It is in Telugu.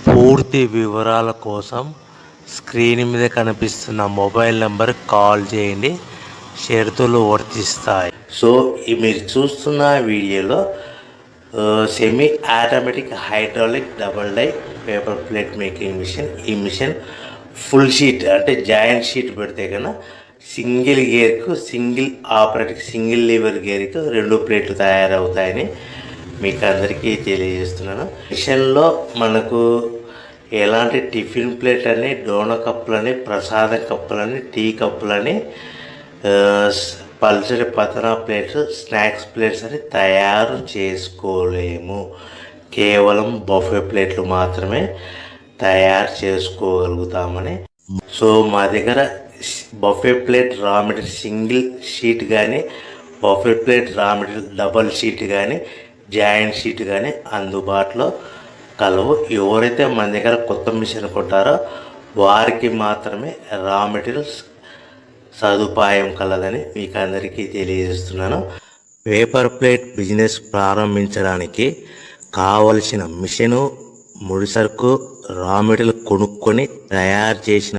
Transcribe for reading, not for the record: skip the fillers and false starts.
పూర్తి వివరాల కోసం స్క్రీన్ మీద కనిపిస్తున్న మొబైల్ నెంబర్ కాల్ చేయండి. షరతులు వర్తిస్తాయి. సో మీరు చూస్తున్న వీడియోలో semi automatic hydraulic double die paper plate making machine. ఈ మిషన్ ఫుల్ షీట్ అంటే జాయింట్ షీట్ పెడితే కన్నా సింగిల్ గేర్కు సింగిల్ ఆపరేటింగ్ సింగిల్ లీవర్ గేర్కు 2 ప్లేట్లు తయారవుతాయని మీకు అందరికీ తెలియజేస్తున్నాను. మిషన్లో మనకు ఎలాంటి టిఫిన్ ప్లేట్ అని, డోనా కప్పులని, ప్రసాదం కప్పులని, టీ కప్పులని, పల్చడి పతనా ప్లేట్స్, స్నాక్స్ ప్లేట్స్ అని తయారు చేసుకోలేము. కేవలం బఫే ప్లేట్లు మాత్రమే తయారు చేసుకోగలుగుతామని. సో మా దగ్గర buffet plate raw material single sheet కానీ, buffet plate raw material double sheet కానీ, జాయింట్ షీట్ కానీ అందుబాటులో కలవు. ఎవరైతే మన దగ్గర కొత్త మిషన్ కొంటారో వారికి మాత్రమే రా మెటీరియల్స్ సదుపాయం కలదని మీకు అందరికీ తెలియజేస్తున్నాను. పేపర్ ప్లేట్ బిజినెస్ ప్రారంభించడానికి కావలసిన మిషను, ముడిసరుకు, రా మెటీరియల్ కొనుక్కొని తయారు చేసిన